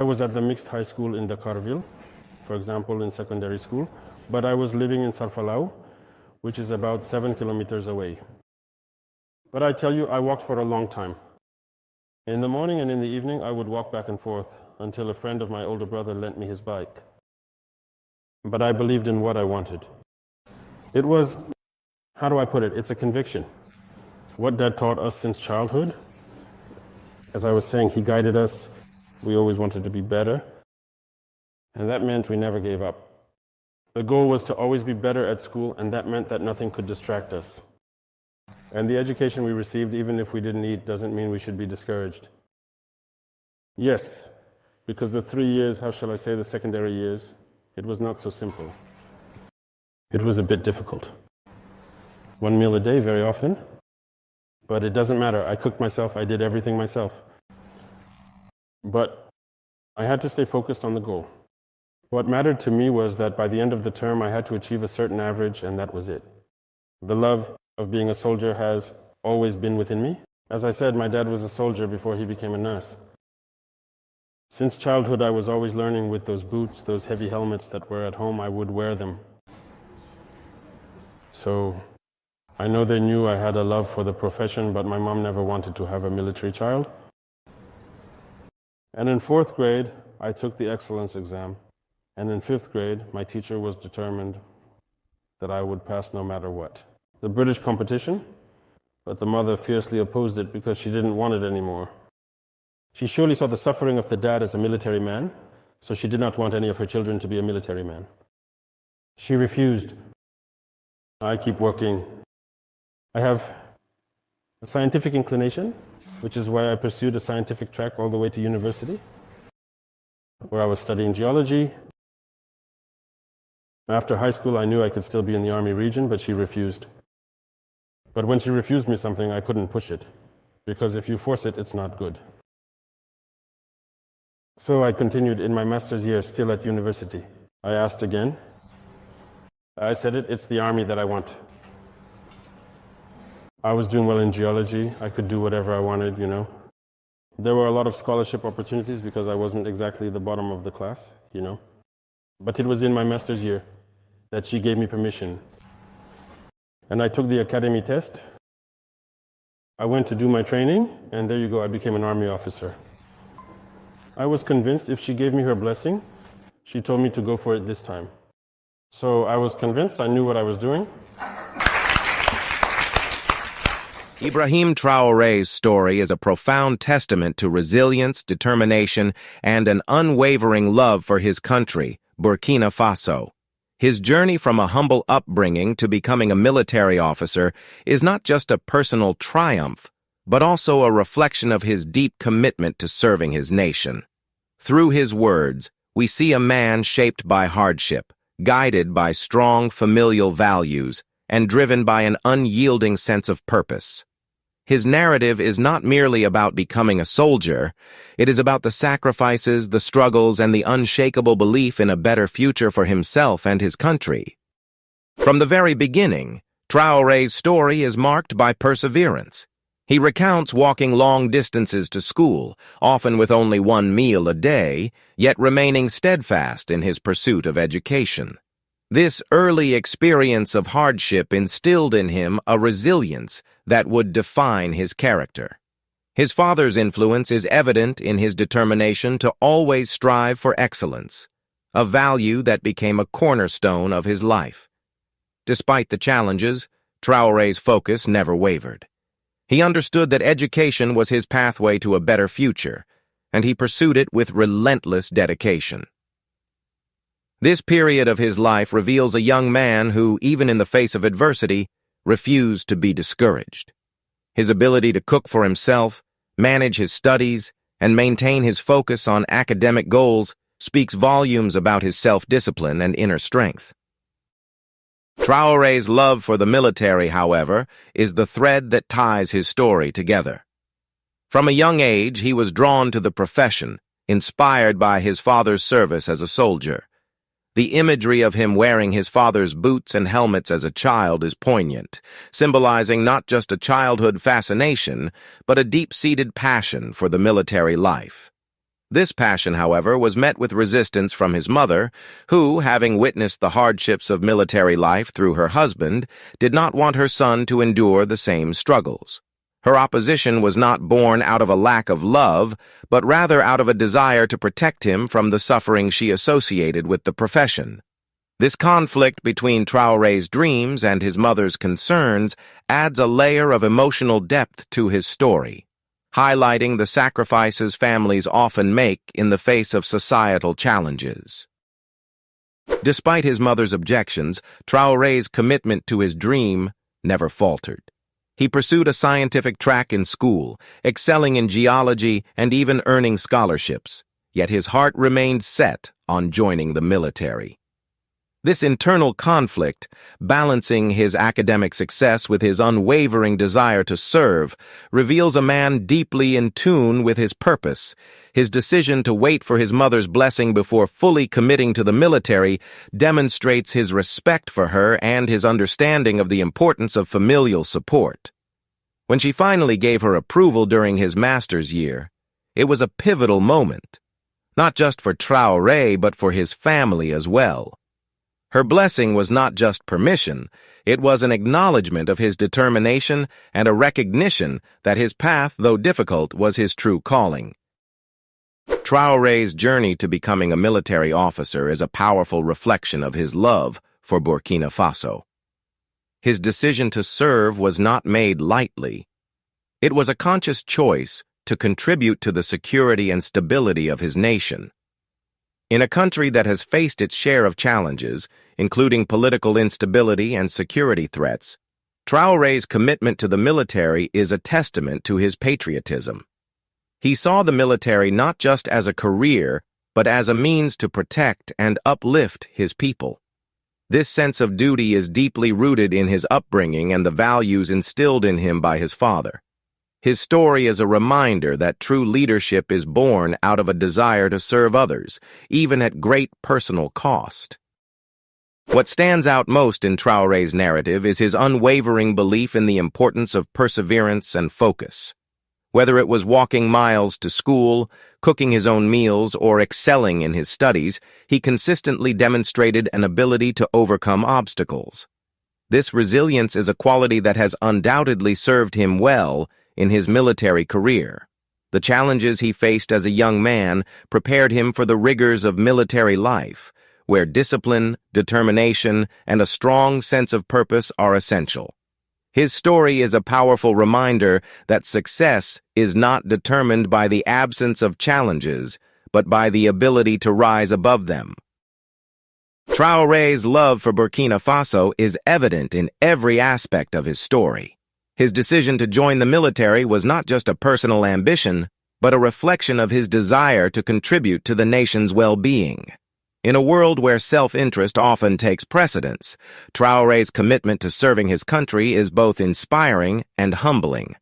I was at the mixed high school in Dakarville, for example, in secondary school, but I was living in Sarfalau, which is about 7 kilometers away. But I tell you, I walked for a long time. In the morning and in the evening, I would walk back and forth until a friend of my older brother lent me his bike. But I believed in what I wanted. It was, how do I put it? It's a conviction. What Dad taught us since childhood, as I was saying, he guided us. We always wanted to be better. And that meant we never gave up. The goal was to always be better at school, and that meant that nothing could distract us. And the education we received, even if we didn't eat, doesn't mean we should be discouraged. Yes, because the 3 years, how shall I say, the secondary years, it was not so simple. It was a bit difficult. 1 meal a day very often, but it doesn't matter. I cooked myself, I did everything myself. But I had to stay focused on the goal. What mattered to me was that by the end of the term, I had to achieve a certain average, and that was it. The love of being a soldier has always been within me. As I said, my dad was a soldier before he became a nurse. Since childhood, I was always learning with those boots, those heavy helmets that were at home, I would wear them. So I know they knew I had a love for the profession, but my mom never wanted to have a military child. And in 4th grade, I took the excellence exam. And in 5th grade, my teacher was determined that I would pass no matter what. The British competition, but the mother fiercely opposed it because she didn't want it anymore. She surely saw the suffering of the dad as a military man, so she did not want any of her children to be a military man. She refused. I keep working. I have a scientific inclination, which is why I pursued a scientific track all the way to university, where I was studying geology. After high school, I knew I could still be in the Army region, but she refused. But when she refused me something, I couldn't push it, because if you force it, it's not good. So I continued in my master's year, still at university. I asked again. I said it's the Army that I want. I was doing well in geology. I could do whatever I wanted, you know. There were a lot of scholarship opportunities because I wasn't exactly the bottom of the class, you know. But it was in my master's year that she gave me permission. And I took the academy test. I went to do my training, and there you go, I became an Army officer. I was convinced if she gave me her blessing, she told me to go for it this time. So I was convinced, I knew what I was doing. Ibrahim Traoré's story is a profound testament to resilience, determination, and an unwavering love for his country, Burkina Faso. His journey from a humble upbringing to becoming a military officer is not just a personal triumph, but also a reflection of his deep commitment to serving his nation. Through his words, we see a man shaped by hardship, guided by strong familial values, and driven by an unyielding sense of purpose. His narrative is not merely about becoming a soldier, it is about the sacrifices, the struggles, and the unshakable belief in a better future for himself and his country. From the very beginning, Traoré's story is marked by perseverance. He recounts walking long distances to school, often with only 1 meal a day, yet remaining steadfast in his pursuit of education. This early experience of hardship instilled in him a resilience that would define his character. His father's influence is evident in his determination to always strive for excellence, a value that became a cornerstone of his life. Despite the challenges, Traoré's focus never wavered. He understood that education was his pathway to a better future, and he pursued it with relentless dedication. This period of his life reveals a young man who, even in the face of adversity, refused to be discouraged. His ability to cook for himself, manage his studies, and maintain his focus on academic goals speaks volumes about his self-discipline and inner strength. Traoré's love for the military, however, is the thread that ties his story together. From a young age, he was drawn to the profession, inspired by his father's service as a soldier. The imagery of him wearing his father's boots and helmets as a child is poignant, symbolizing not just a childhood fascination, but a deep-seated passion for the military life. This passion, however, was met with resistance from his mother, who, having witnessed the hardships of military life through her husband, did not want her son to endure the same struggles. Her opposition was not born out of a lack of love, but rather out of a desire to protect him from the suffering she associated with the profession. This conflict between Traoré's dreams and his mother's concerns adds a layer of emotional depth to his story, highlighting the sacrifices families often make in the face of societal challenges. Despite his mother's objections, Traoré's commitment to his dream never faltered. He pursued a scientific track in school, excelling in geology and even earning scholarships, yet his heart remained set on joining the military. This internal conflict, balancing his academic success with his unwavering desire to serve, reveals a man deeply in tune with his purpose. His decision to wait for his mother's blessing before fully committing to the military demonstrates his respect for her and his understanding of the importance of familial support. When she finally gave her approval during his master's year, it was a pivotal moment, not just for Traoré but for his family as well. Her blessing was not just permission, it was an acknowledgement of his determination and a recognition that his path, though difficult, was his true calling. Traoré's journey to becoming a military officer is a powerful reflection of his love for Burkina Faso. His decision to serve was not made lightly. It was a conscious choice to contribute to the security and stability of his nation. In a country that has faced its share of challenges, including political instability and security threats, Traoré's commitment to the military is a testament to his patriotism. He saw the military not just as a career, but as a means to protect and uplift his people. This sense of duty is deeply rooted in his upbringing and the values instilled in him by his father. His story is a reminder that true leadership is born out of a desire to serve others, even at great personal cost. What stands out most in Traoré's narrative is his unwavering belief in the importance of perseverance and focus. Whether it was walking miles to school, cooking his own meals, or excelling in his studies, he consistently demonstrated an ability to overcome obstacles. This resilience is a quality that has undoubtedly served him well in his military career. The challenges he faced as a young man prepared him for the rigors of military life, where discipline, determination, and a strong sense of purpose are essential. His story is a powerful reminder that success is not determined by the absence of challenges, but by the ability to rise above them. Traoré's love for Burkina Faso is evident in every aspect of his story. His decision to join the military was not just a personal ambition, but a reflection of his desire to contribute to the nation's well-being. In a world where self-interest often takes precedence, Traoré's commitment to serving his country is both inspiring and humbling.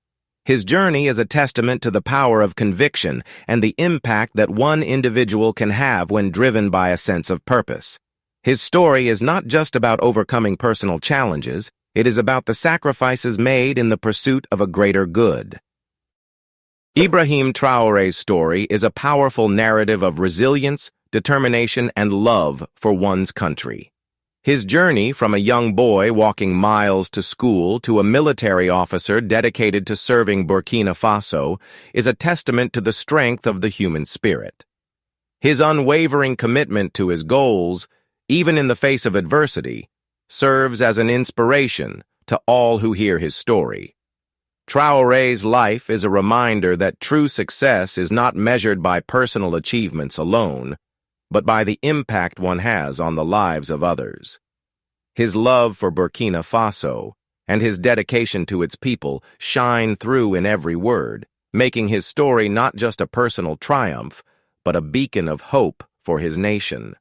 His journey is a testament to the power of conviction and the impact that one individual can have when driven by a sense of purpose. His story is not just about overcoming personal challenges, it is about the sacrifices made in the pursuit of a greater good. Ibrahim Traoré's story is a powerful narrative of resilience, determination, and love for one's country. His journey from a young boy walking miles to school to a military officer dedicated to serving Burkina Faso is a testament to the strength of the human spirit. His unwavering commitment to his goals, even in the face of adversity, serves as an inspiration to all who hear his story. Traoré's life is a reminder that true success is not measured by personal achievements alone, but by the impact one has on the lives of others. His love for Burkina Faso and his dedication to its people shine through in every word, making his story not just a personal triumph, but a beacon of hope for his nation.